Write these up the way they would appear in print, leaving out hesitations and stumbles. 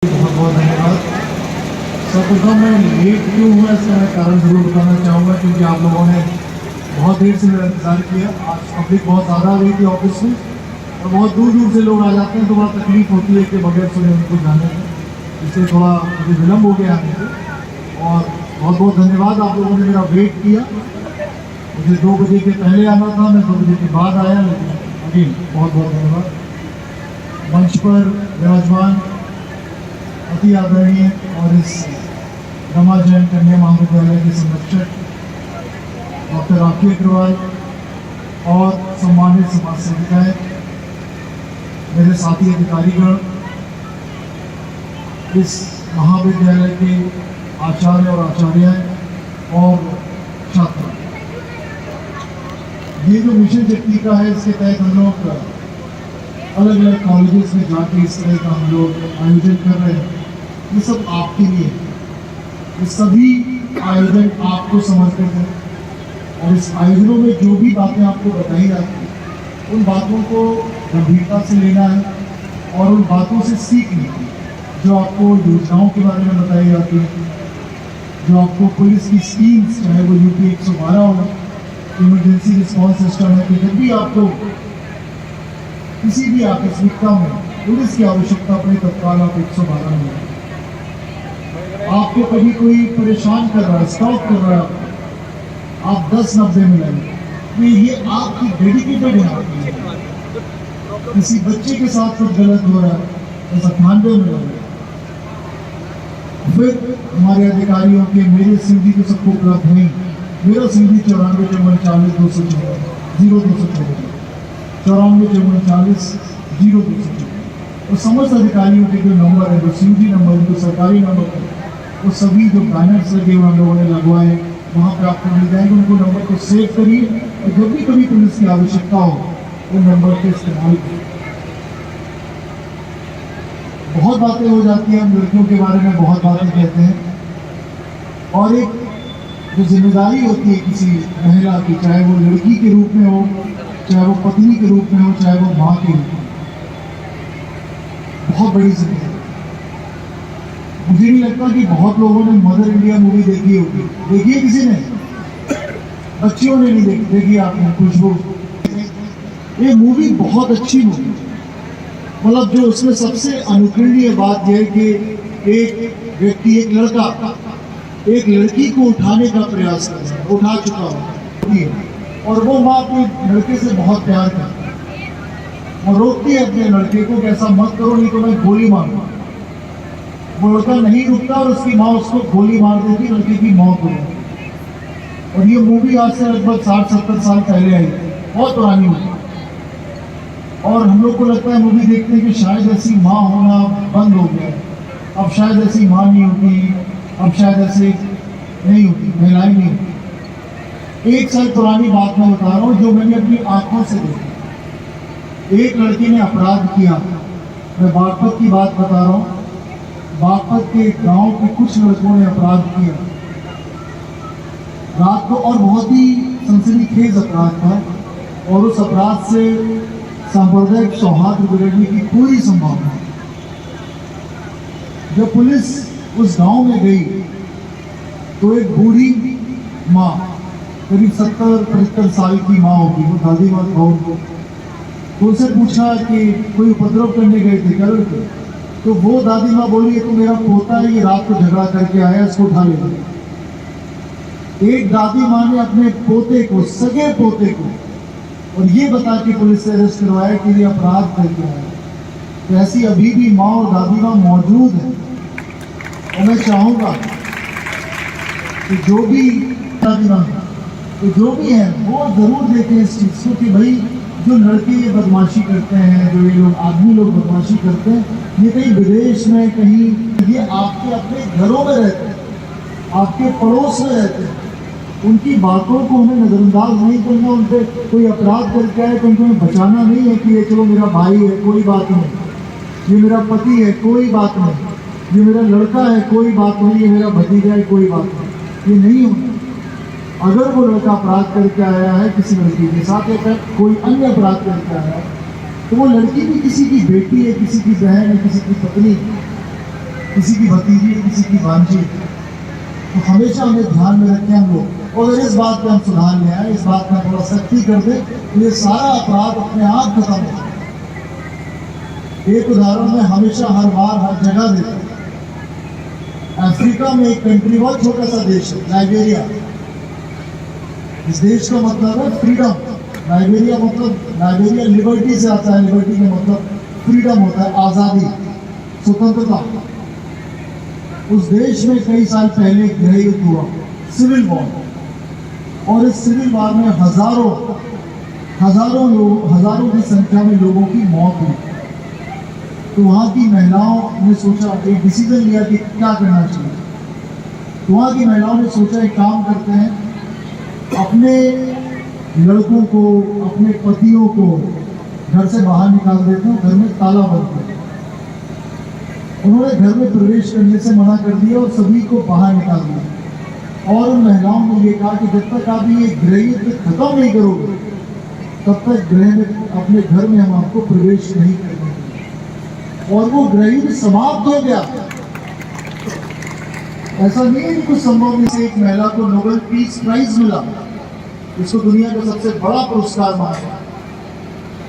बहुत बहुत धन्यवाद। सर्वप्रथम मैं लेट क्यों हुआ इसका मैं कारण जरूर बताना चाहूँगा, क्योंकि आप लोगों ने बहुत देर से मेरा इंतज़ार किया। आज पब्लिक बहुत ज़्यादा आ गई थी ऑफिस में और बहुत दूर दूर से लोग आ जाते हैं तो बड़ा तकलीफ होती है कि बगैर सुने उनको जाने में, इसलिए थोड़ा मुझे विलम्ब हो गया आने से। और बहुत बहुत धन्यवाद, आप लोगों ने मेरा वेट किया। मुझे 2 बजे के पहले आना था, मैं 2 बजे के बाद आया, लेकिन अगेन बहुत बहुत धन्यवाद। मंच पर विराजमान अति आदरणीय और इस रमा जैन कन्या महाविद्यालय के संरक्षक डॉक्टर राखी अग्रवाल और सम्मानित समाज सेविकाएं, मेरे साथी अधिकारीगण, इस महाविद्यालय के आचार्य और आचार्याएं और छात्र, ये जो मिशन शक्ति का है इसके तहत हम लोग अलग अलग कॉलेजेस में जाके इस तरह का हम लोग आयोजन कर रहे हैं। ये सब आपके लिए है, ये सभी आयोजन आपको समर्पित है और इस आयोजनों में जो भी बातें आपको बताई जाती हैं उन बातों को गंभीरता से लेना है और उन बातों से सीखना है जो आपको योजनाओं के बारे में बताई जाती है, जो आपको पुलिस की स्कीम्स, चाहे वो यूपी 112 हो, इमरजेंसी रिस्पॉन्स सिस्टम है कि जब भी आपको किसी भी आकस्मिकता में पुलिस की आवश्यकता पड़े तत्काल आप 112 में। आपको कभी कोई परेशान कर रहा है, स्टॉप कर रहा है, आप 10-90 में लगे, तो ये आपकी डेडिकेटेड है। किसी बच्चे के साथ कुछ गलत हो रहा है तो 98 में लगे। फिर हमारे अधिकारियों के मेरे सीधी तो सबको उपलब्ध नहीं, मेरा सीधी 94-40-214 0240 और समस्त अधिकारियों के जो नंबर है, जो सीधी नंबर, जो सरकारी नंबर है, वो सभी जो बैनर्स लगे हुए हम लोगों ने लगवाए वहाँ पे आपको मिल जाएंगे। उनको नंबर को सेव करिए और जब भी कभी पुलिस की आवश्यकता हो उन नंबर के इस्तेमाल करिए। बहुत बातें हो जाती हैं, हम लड़कियों के बारे में बहुत बातें कहते हैं और एक जो जिम्मेदारी होती है किसी महिला की, चाहे वो लड़की के रूप में हो, चाहे वो पत्नी के रूप में हो, चाहे वो माँ के रूप में, बहुत बड़ी जिम्मेदारी। मुझे नहीं लगता कि बहुत लोगों ने मदर इंडिया मूवी देखी होगी। देखी है किसी ने? बच्चियों ने नहीं देखी आपने? खुशबू, ये मूवी बहुत अच्छी मूवी, मतलब जो उसमें सबसे अनुकरणीय बात यह है कि एक व्यक्ति, एक लड़का एक लड़की को उठाने का प्रयास कर रहा है, उठा चुका हो और वो माँ अपने लड़के से बहुत प्यार करती है और रोकती है अपने लड़के को कि ऐसा मत करो नहीं तो मैं गोली मारूंगा। वो लड़का नहीं रुकता और उसकी माँ उसको गोली मार देती, लड़के की मौत हो जाती। और ये मूवी आज से लगभग 60-70 साल पहले आई, बहुत पुरानी मूवी। और हम लोग को लगता है मूवी देखते हैं कि शायद ऐसी माँ होना बंद हो गया, अब शायद ऐसी माँ नहीं होती, अब शायद ऐसे नहीं होती, महिलाएं नहीं होती। 1 साल पुरानी बात मैं बता रहा हूँ जो मैंने अपनी आंखों से देखी। एक लड़की ने अपराध किया, मैं बागपत की बात बता रहा हूँ। बागपत के गांव के कुछ लड़कों ने अपराध किया रात को और बहुत ही सनसनीखेज अपराध था और उस अपराध से सांप्रदायिक सौहार्द बिगड़ने की पूरी संभावना है। जब पुलिस उस गांव में गई तो एक बूढ़ी माँ, करीब 70-75 साल की माँ होगी, वो दादी माँ को, तो उनसे पूछा कि कोई उपद्रव करने गए थे क्या लड़के? तो वो दादी माँ बोली ये तो मेरा पोता है, ये रात को झगड़ा करके आया, इसको उठा ले। एक दादी माँ ने अपने पोते को, सगे पोते को, और ये बता के पुलिस से अरेस्ट करवाया कि ये अपराध करके आया। तो ऐसी अभी भी माँ और दादी माँ मौजूद है और मैं चाहूँगा कि जो भी दादी माँ तो जो भी है वो जरूर देखें इस चीज़ को कि भाई जो लड़के ये बदमाशी करते हैं, जो ये लोग आदमी लोग बदमाशी करते हैं, ये कहीं विदेश में, कहीं ये आपके अपने घरों में रहते हैं, आपके पड़ोस में रहते हैं। उनकी बातों को हमें नज़रअंदाज नहीं करना। उन पर कोई अपराध करके आए तो उनको हमें बचाना नहीं है कि ये चलो मेरा भाई है कोई बात नहीं, ये मेरा पति है कोई बात नहीं, ये मेरा लड़का है कोई बात नहीं, ये मेरा भतीजा है कोई बात नहीं। ये नहीं होता। अगर वो लड़का अपराध करके आया है किसी लड़की के साथ या कोई अन्य अपराध करके आया है तो वो लड़की भी किसी की बेटी है, किसी की बहन है, किसी की पत्नी है। किसी की भतीजी है, किसी की भांजी है। तो हमेशा हमें ध्यान में रखें हम लोग, और इस बात पे हम सुधार ले आए, इस बात में थोड़ा सख्ती कर दे तो ये सारा अपराध अपने आप खत्म हो जाए। एक उदाहरण मैं हमेशा हर बार हर जगह देता हूँ। अफ्रीका में एक कंट्री, बहुत छोटा सा देश है, लाइबेरिया। इस देश का मतलब है फ्रीडम। लाइबेरिया मतलब, लाइबेरिया लिबर्टी से आता है, लिबर्टी का मतलब फ्रीडम होता है, आज़ादी, स्वतंत्रता। उस देश में कई साल पहले गृह युद्ध हुआ, सिविल वॉर, और इस सिविल वॉर में हजारों की संख्या में लोगों की मौत हुई। तो वहाँ की महिलाओं ने सोचा, एक डिसीजन लिया कि क्या करना चाहिए। तो वहाँ की महिलाओं ने सोचा एक काम करते हैं, अपने लड़कों को, अपने पतियों को घर से बाहर निकाल देते हैं, घर में ताला बंद कर। उन्होंने घर में प्रवेश करने से मना कर दिया और सभी को बाहर निकाल दिया। और उन महिलाओं ने ये कहा कि जब तक आप ये गृह युद्ध खत्म नहीं करोगे तब तक अपने घर में हम आपको प्रवेश नहीं करेंगे। और वो गृह युद्ध समाप्त हो गया। ऐसा नहीं है कि कुछ संभव में से एक महिला को नोबेल पीस प्राइज मिला, इसको दुनिया का सबसे बड़ा पुरस्कार माना।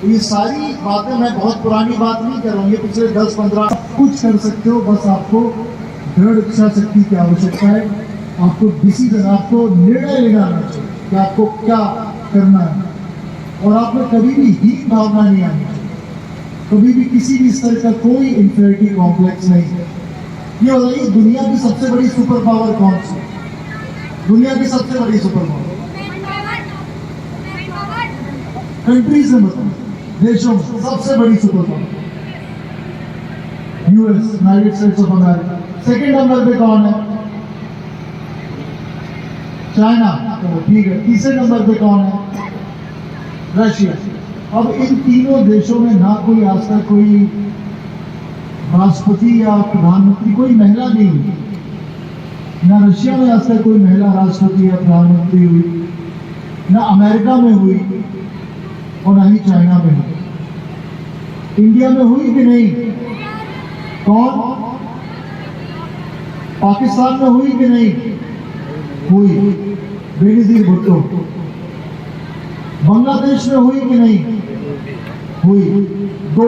तो ये सारी बातें, मैं बहुत पुरानी बात नहीं कर रहा हूँ, ये पिछले 10-15 कुछ कर सकते हो। बस आपको दृढ़ इच्छा शक्ति की आवश्यकता है, आपको डिसीजन, आपको निर्णय लेना चाहिए कि आपको क्या करना है, और आप में कभी भी हीन भावना नहीं आनी चाहिए, कभी भी किसी भी स्तर का कोई इंफीरियरिटी कॉम्प्लेक्स नहीं है। ये बताइए, दुनिया की सबसे बड़ी सुपर पावर कौन सी? दुनिया की सबसे बड़ी सुपर पावर कंट्रीज में बताओ, देशों में सबसे बड़ी super power US, United states of America. Second number पे कौन है? चाइना। तो ठीक है। तीसरे नंबर पे कौन है? रशिया। अब इन तीनों देशों में ना कोई आज तक कोई राष्ट्रपति या प्रधानमंत्री, कोई महिला नहीं हुई। ना रशिया में आज तक कोई महिला राष्ट्रपति या प्रधानमंत्री हुई, ना अमेरिका में हुई, और ना ही चाइना में हुई। इंडिया में हुई कि नहीं? कौन? पाकिस्तान में हुई कि नहीं? हुई, बेनजीर भुट्टो। बांग्लादेश में हुई कि नहीं? हुई, 2,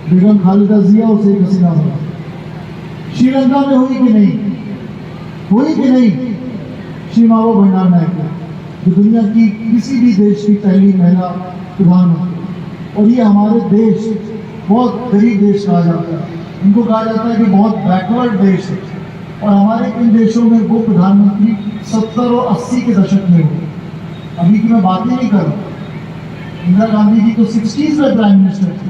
बेगम खालिदा जिया और शेख हसीना। श्रीलंका में हुई कि नहीं? हुई कि नहीं? श्री मावो भंडारनायके, जो दुनिया की किसी भी देश की पहली महिला प्रधानमंत्री। और ये हमारे देश बहुत गरीब देश कहा जाता है, इनको कहा जाता है कि बहुत बैकवर्ड देश है। और हमारे इन देशों में वो प्रधानमंत्री 70 और 80 के दशक में हुए। अभी की मैं बात ही नहीं कर रहा। इंदिरा गांधी जी तो 60s में प्राइम मिनिस्टर थे,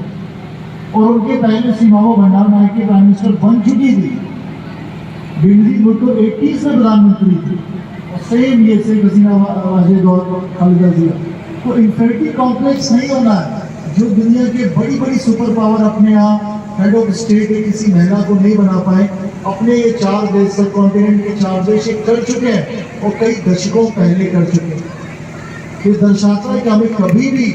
और उनके पहले श्री मावो भंडारनायके प्राइम मिनिस्टर बन चुकी थी। बेनजीर भुट्टो 80s में प्रधानमंत्री थी, और सेम ये शेख हसीना, वाजिद और खालिदा जिया। तो इंफीरियरिटी कॉम्प्लेक्स नहीं होना है। जो दुनिया के बड़ी बड़ी सुपर पावर अपने यहाँ हेड ऑफ स्टेट किसी महिला को नहीं बना पाए, अपने ये 4 देश, सब कॉन्टिनेंट के 4 देश कर चुके हैं, और कई दशकों पहले कर चुके हैं। ये दर्शाता है कि हमें कभी भी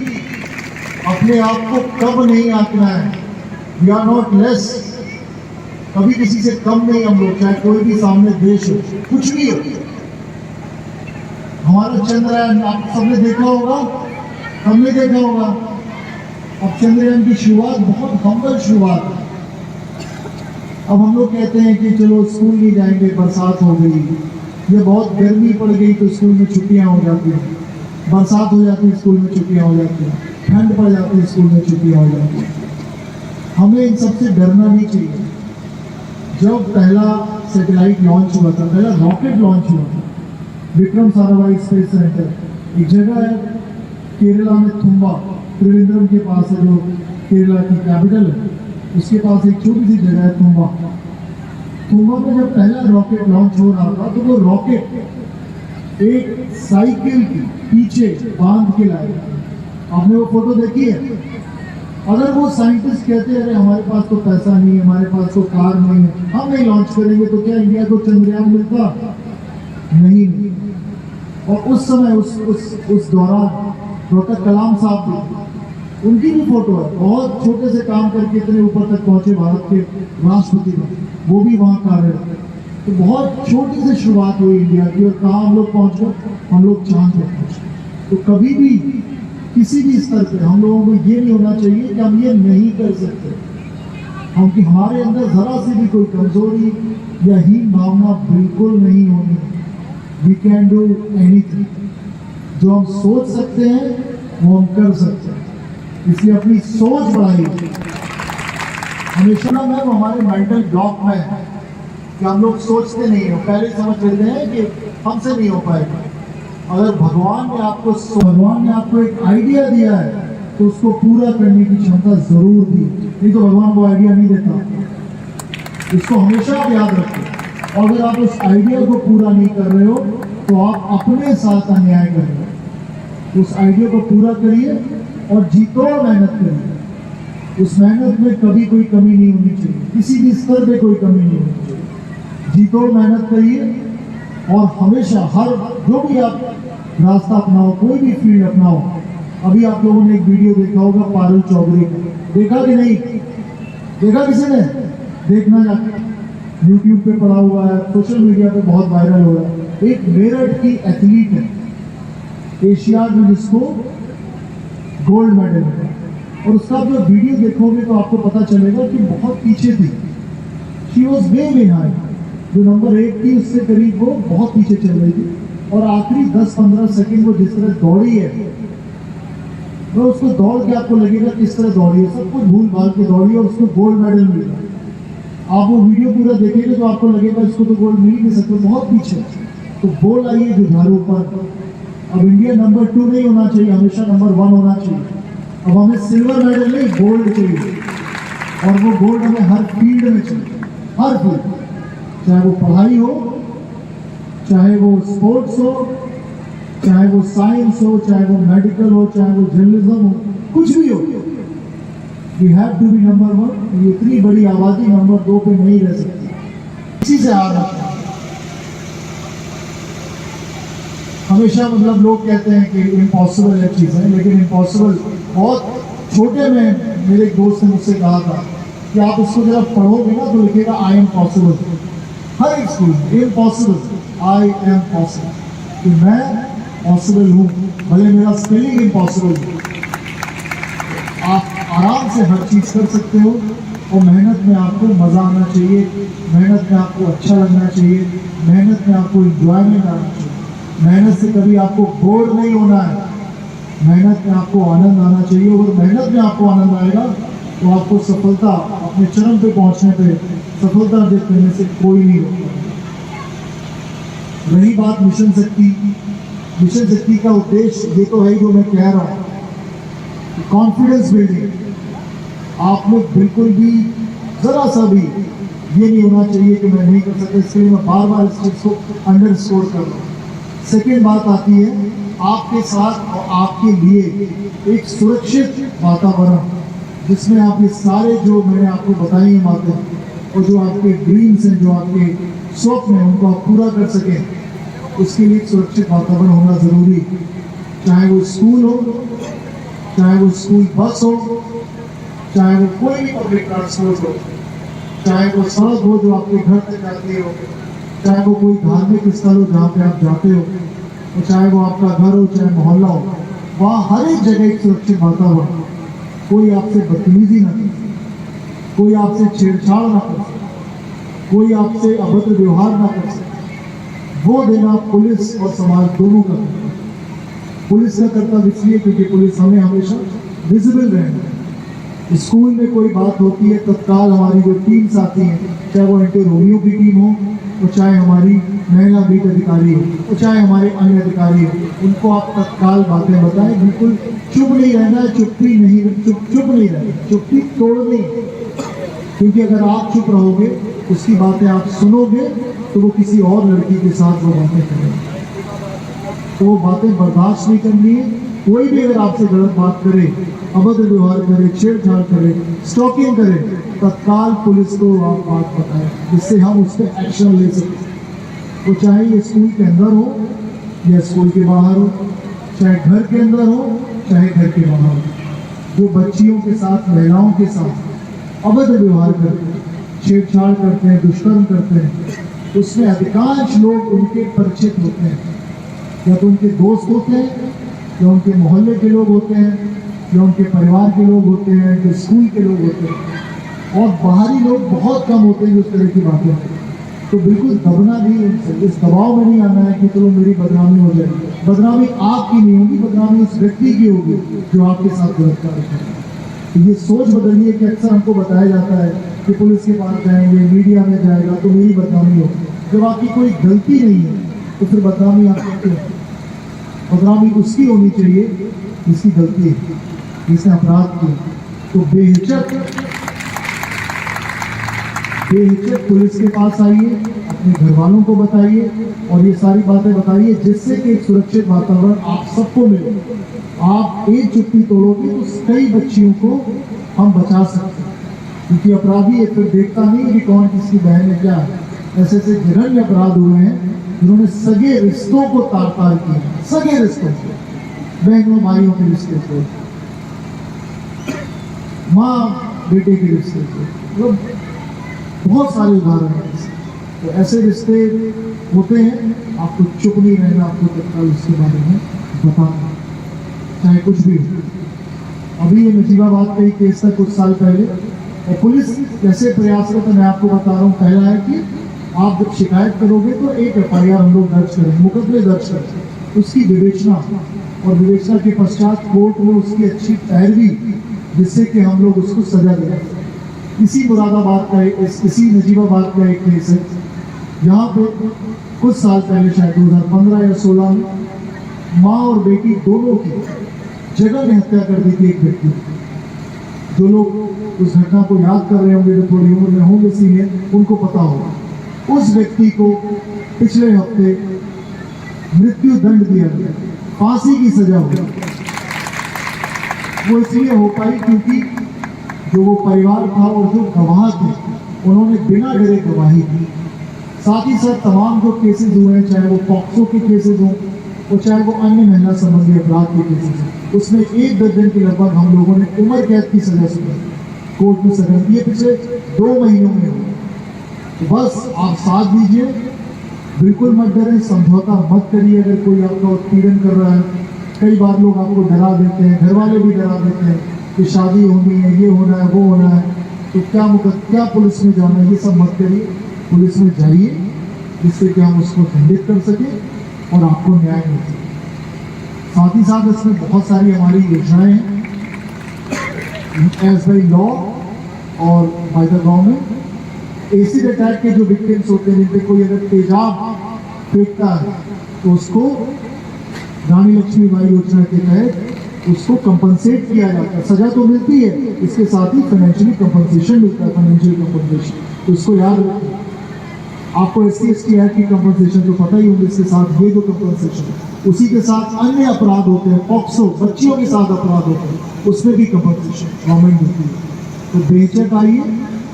अपने आप को कम नहीं आंकना है। वी आर नॉट लेस, कभी किसी से कम नहीं हम लोग, चाहे कोई भी सामने देश हो, कुछ भी हो। हमारा चंद्रयान आप सबने देखा होगा, हमने देखा होगा। अब चंद्रयान की शुरुआत बहुत हम्बल शुरुआत है। अब हम लोग कहते हैं कि चलो स्कूल नहीं जाएंगे, बरसात हो गई, ये बहुत गर्मी पड़ गई तो स्कूल में छुट्टियां हो जाती हैं, बरसात हो जाती है स्कूल में छुट्टियां हो जाती हैं, ठंड पड़ जाती है स्कूल में छुट्टियां हो जाती हैं। हमें इन सबसे डरना नहीं चाहिए। जब पहला सैटेलाइट लॉन्च हुआ था, पहला रॉकेट लॉन्च हुआ था, विक्रम साराभाई स्पेस सेंटर, एक जगह है केरला में, तुम्बा, त्रिवेंद्रम के पास है, जो केरला की कैपिटल है, उसके पास एक छोटी सी जगह है तुम्बा। तुम्बा में जब पहला रॉकेट लॉन्च हो रहा था, तो वो रॉकेट एक साइकिल के पीछे बांध के लाए। आपने वो फोटो देखी है? अगर वो साइंटिस्ट कहते हैं अरे हमारे पास तो पैसा नहीं है, हमारे पास तो कार नहीं है, हम नहीं लॉन्च करेंगे, तो क्या इंडिया को चंद्रयान मिलता? नहीं। और उस समय उस दौरान डॉक्टर कलाम साहब भी उनकी भी फोटो है, बहुत छोटे से काम करके इतने ऊपर तक पहुंचे भारत के राष्ट्रपति बने, वो भी वहाँ कार्यरत है। तो बहुत छोटी से शुरुआत हुई इंडिया की और कहाँ हम लोग पहुँच गए, हम लोग चांद पर पहुँच गए। तो कभी भी किसी भी स्तर पे हम लोगों को ये नहीं होना चाहिए कि हम ये नहीं कर सकते, हम कि हमारे अंदर जरा सी भी कोई कमजोरी या हीन भावना बिल्कुल नहीं होनी। वी कैन डू एनीथिंग, जो हम सोच सकते हैं वो हम कर सकते हैं, इसलिए अपनी सोच बढ़ाइए। हमेशा ना मैम हमारे मेंटल ब्लॉक में है कि हम लोग सोचते नहीं हो, पहले समझ लेते हैं कि हमसे नहीं हो पाएगा। अगर भगवान ने आपको एक आइडिया दिया है तो उसको पूरा करने की क्षमता जरूर दी, नहीं तो भगवान वो आइडिया नहीं देता। इसको हमेशा आप याद रखें। और अगर आप उस आइडिया को पूरा नहीं कर रहे हो तो आप अपने साथ अन्याय कर रहे हो। उस आइडिया को पूरा करिए और जीतो, मेहनत करिए। उस मेहनत में कभी कोई कमी नहीं होनी चाहिए, किसी भी स्तर पे कोई कमी नहीं होनी चाहिए। जीतो, मेहनत करिए और हमेशा हर जो भी आप रास्ता अपनाओ, कोई भी फील्ड अपनाओ। अभी आप लोगों ने एक वीडियो देखा होगा पारुल चौधरी का, देखा कि नहीं? देखा किसी ने? देखना जाके यूट्यूब पे पड़ा हुआ है, सोशल मीडिया पे बहुत वायरल हो रहा है। एक मेरठ की एथलीट है, एशियाड में जिसको गोल्ड मेडल है, और उसका जो वीडियो देखोगे तो आपको पता चलेगा कि बहुत पीछे थी। शी वॉज वे बिहाइंड, जो नंबर 1 थी उससे करीब वो बहुत पीछे चल रही थी। और आखिरी 10-15 सेकंड वो जिस तरह दौड़ी है, तो उसको दौड़ के आपको लगेगा किस तरह दौड़ी है, सब कुछ भूल भाल के दौड़ी है और उसको गोल्ड मेडल मिला। आप वो वीडियो पूरा देखेंगे तो आपको लगेगा इसको तो गोल्ड मिल ही नहीं सकता, बहुत पीछे। तो बोल आइए जुझारू पर। अब इंडिया नंबर 2 नहीं होना चाहिए, हमेशा नंबर 1 होना चाहिए। अब हमें सिल्वर मेडल नहीं, गोल्ड चाहिए, और वो गोल्ड हमें हर फील्ड में चाहिए, हर फील्ड, चाहे वो पढ़ाई हो, चाहे वो स्पोर्ट्स हो, चाहे वो साइंस हो, चाहे वो मेडिकल हो, चाहे वो जर्नलिज्म हो, कुछ भी हो। We have to be number 1। ये इतनी बड़ी आबादी नंबर 2 पे नहीं रह सकती, इसी से आ रहा है। हमेशा मतलब लोग कहते हैं कि इम्पॉसिबल है चीज़ें, लेकिन इम्पॉसिबल बहुत छोटे में मेरे एक दोस्त ने मुझसे कहा था कि आप इसको जरा पढ़ोगे ना तो लिखेगा आई एम पॉसिबल। हर एक स्कूल में इम्पॉसिबल, आई एम पॉसिबल, कि मैं पॉसिबल हूँ, भले मेरा स्पेलिंग इम्पॉसिबल हो। आप आराम से हर चीज़ कर सकते हो, और मेहनत में आपको मज़ा आना चाहिए, मेहनत में आपको अच्छा लगना चाहिए, मेहनत में आपको इंजॉयमेंट आना चाहिए। मेहनत से कभी आपको बोर नहीं होना है, मेहनत में आपको आनंद आना चाहिए। और मेहनत में आपको आनंद आएगा तो आपको सफलता, अपने चरम पे पहुंचने पे सफलता अर्जित करने से कोई नहीं रोकता। रही बात मिशन शक्ति, मिशन शक्ति का उद्देश्य ये तो है जो मैं कह रहा हूँ, कॉन्फिडेंस बिल्डिंग। आप लोग बिल्कुल भी जरा सा भी ये नहीं होना चाहिए कि मैं नहीं कर सकता, इसलिए मैं बार बार इस चीज़ को अंडरस्कोर कर रहा हूँ। सेकेंड बात आती है आपके साथ और आपके लिए एक सुरक्षित वातावरण, जिसमें आप ये सारे जो मैंने आपको बताई हैं बातें, और जो आपके ड्रीम्स हैं, जो आपके स्वप्न हैं, उनको आप पूरा कर सकें, उसके लिए एक सुरक्षित वातावरण होना ज़रूरी है। चाहे वो स्कूल हो, चाहे वो स्कूल बस हो, चाहे वो कोई भी पब्लिक ट्रांसपोर्ट हो, चाहे वो सड़क हो जो आपके घर तक जाती हो, चाहे वो कोई धार्मिक स्थल हो जहाँ पे आप जाते हो, और चाहे वो आपका घर हो, चाहे मोहल्ला हो, वहाँ हर एक जगह एक सुरक्षित वातावरण। कोई आपसे बदतमीजी ना करे, कोई आपसे छेड़छाड़ ना कर सके, कोई आपसे अभद्र व्यवहार ना कर सके, वो देना पुलिस और समाज दोनों का कर्तव्य। पुलिस का कर्तव्य इसलिए क्योंकि पुलिस हमें हमेशा विजिबल रहना है। स्कूल में कोई बात होती है, तत्काल हमारी जो टीम्स आती हैं, चाहे वो एंटी रोमियो की टीम हो, और चाहे हमारी महिला बीट अधिकारी हो, और चाहे हमारे अन्य अधिकारी हो, उनको आप तत्काल बातें बताएं। बिल्कुल चुप नहीं रहना है, चुप नहीं रहना, चुप्पी तोड़नी। क्योंकि अगर आप चुप रहोगे, उसकी बातें आप सुनोगे, तो वो किसी और लड़की के साथ वो बातें करेंगे, तो वो बातें बर्दाश्त नहीं करनी है। कोई भी अगर आपसे गलत बात करे, अभद्र व्यवहार करे, छेड़छाड़ करे, स्टॉकिंग करे, तत्काल पुलिस को आप बात बताएं, जिससे हम उस पर एक्शन ले सकें। वो चाहे ये स्कूल के अंदर हो या स्कूल के बाहर हो, चाहे घर के अंदर हो, चाहे घर के बाहर हो। जो बच्चियों के साथ, महिलाओं के साथ अवैध व्यवहार करते हैं, छेड़छाड़ करते हैं, दुष्कर्म करते हैं, उसमें अधिकांश लोग उनके परिचित होते हैं, या तो उनके दोस्त होते हैं, या उनके मोहल्ले के लोग होते हैं, या उनके परिवार के लोग होते हैं, उनके स्कूल के लोग होते हैं, और बाहरी लोग बहुत कम होते हैं जो इस तरह की बातें होती हैं। तो बिल्कुल दबना नहीं उनसे, इस दबाव में नहीं आना है कि चलो मेरी बदनामी हो जाएगी। बदनामी आपकी नहीं होगी, बदनामी उस व्यक्ति की होगी जो आपके साथ गलत कार्य करेगा। तो ये सोच बदलिए कि अक्सर हमको बताया जाता है कि पुलिस के पास जाएंगे, मीडिया में जाएगा तो मेरी बदनामी होगी। जब आपकी कोई गलती नहीं है तो फिर बदनामी आप करते हैं। बदनामी उसकी होनी चाहिए जिसकी गलती है, जिसने अपराध किया। तो बेहिचक पुलिस के पास आइए, अपने घर वालों को बताइए और ये सारी बातें बताइए, जिससे कि एक सुरक्षित वातावरण आप सबको मिले। आप एक चुप्पी तोड़ोगे तो कई बच्चियों को हम बचा सकते हैं, क्योंकि अपराधी ये फिर देखता नहीं कि कौन किसकी बहन है क्या है। ऐसे ऐसे घृण्य अपराध हुए हैं जिन्होंने सगे रिश्तों को तार तार किया, सगे रिश्तों को, बहनों भाइयों के रिश्ते को, माँ बेटे के रिश्ते को, मतलब बहुत सारे उदाहरण हैं। तो ऐसे रिश्ते होते हैं, आपको चुप नहीं रहना, आपको तत्काल इसके बारे में बताना, चाहे कुछ भी हो। अभी ये नजीबाबाद का ही केस था कुछ साल पहले, और पुलिस कैसे प्रयासरत है मैं आपको बता रहा हूँ। पहला है कि आप जब शिकायत करोगे तो एक FIR हम लोग दर्ज करें, मुकदमे दर्ज करें, उसकी विवेचना, और विवेचना के पश्चात कोर्ट में उसकी अच्छी पैरवी, जिससे कि हम लोग उसको सजा दें। इसी मुरादाबाद का इसी नजीबाबाद का एक केस है, यहाँ पे कुछ साल पहले शायद 2015 या 16 में माँ और बेटी दोनों की जगह में हत्या कर दी थी एक व्यक्ति। जो लोग उस घटना को याद कर रहे होंगे, जो थोड़ी उम्र में होंगे सीनियर, उनको पता होगा। उस व्यक्ति को पिछले हफ्ते मृत्यु दंड दिया गया, फांसी की सजा हुई। वो इसलिए हो पाई क्योंकि जो वो परिवार था और जो गवाह थे उन्होंने बिना डरे गवाही दी। साथ ही साथ तमाम जो केसेस हुए हैं, चाहे वो पॉक्सो के केसेस हों और चाहे वो अन्य महिला संबंधी अपराध के केसेस हों, उसमें 1 दर्जन के लगभग हम लोगों ने उम्र कैद की सजा सुनी, कोर्ट में सजा दी है पिछले 2 महीनों में हुई। तो बस आप साथ दीजिए, बिल्कुल मत डरें, समझौता मत करिए अगर कोई आपका उत्पीड़न कर रहा है। कई बार लोग आपको डरा देते हैं, घर वाले भी डरा देते हैं कि शादी होनी है, ये होना है, वो होना है, तो क्या पुलिस में जाना है, ये सब मत करिए। पुलिस में जाइए जिससे कि हम उसको दंडित कर सकें और आपको न्याय मिल सके। साथ ही साथ इसमें बहुत सारी हमारी योजनाएं हैं, एज बाई लॉ और by the government. Acid attack के जो विक्टिम्स होते हैं, जिन पे कोई अगर तेजाब फेंकता है तो उसको रानी लक्ष्मीबाई योजना के तहत उसको कंपनसेट किया जाता है। सजा तो मिलती है, इसके साथ ही फाइनेंशियली कंपनसेशन मिलता है, फाइनेंशियल कंपनसेशन। तो इसको याद रखें। आपको SC/ST एक्ट की कंपनसेशन तो पता ही होगी, इसके साथ ये जो कंपनसेशन है, उसी के साथ अन्य अपराध होते हैं, पॉक्सो बच्चियों के साथ अपराध होते हैं, उसमें भी कंपनसेशन गवर्नमेंट देती है। तो बेहिचक आइए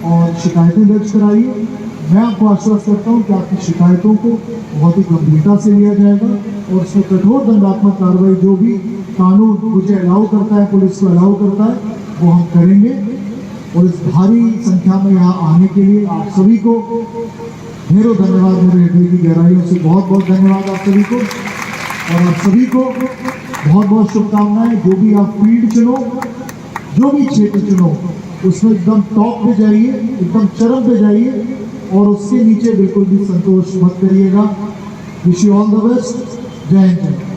और शिकायतें दर्ज कराइए। मैं आपको आश्वस्त करता हूँ कि आपकी शिकायतों को बहुत ही गंभीरता से लिया जाएगा और उसमें कठोर दंडात्मक कार्रवाई जो भी कानून मुझे अलाउ करता है, पुलिस को अलाउ करता है, वो हम करेंगे। और इस भारी संख्या में यहाँ आने के लिए आप सभी को ढेरों धन्यवाद, मेरे हृदय की गहराइयों से बहुत बहुत धन्यवाद आप सभी को। और आप सभी को बहुत बहुत शुभकामनाएं। जो भी आप फील्ड चुनो, जो भी क्षेत्र चुनो, उसमें एकदम टॉप पे जाइए, एकदम चरम पे जाइए और उसके नीचे बिल्कुल भी संतोष मत करिएगा। Wish you all the best. जय हिंद।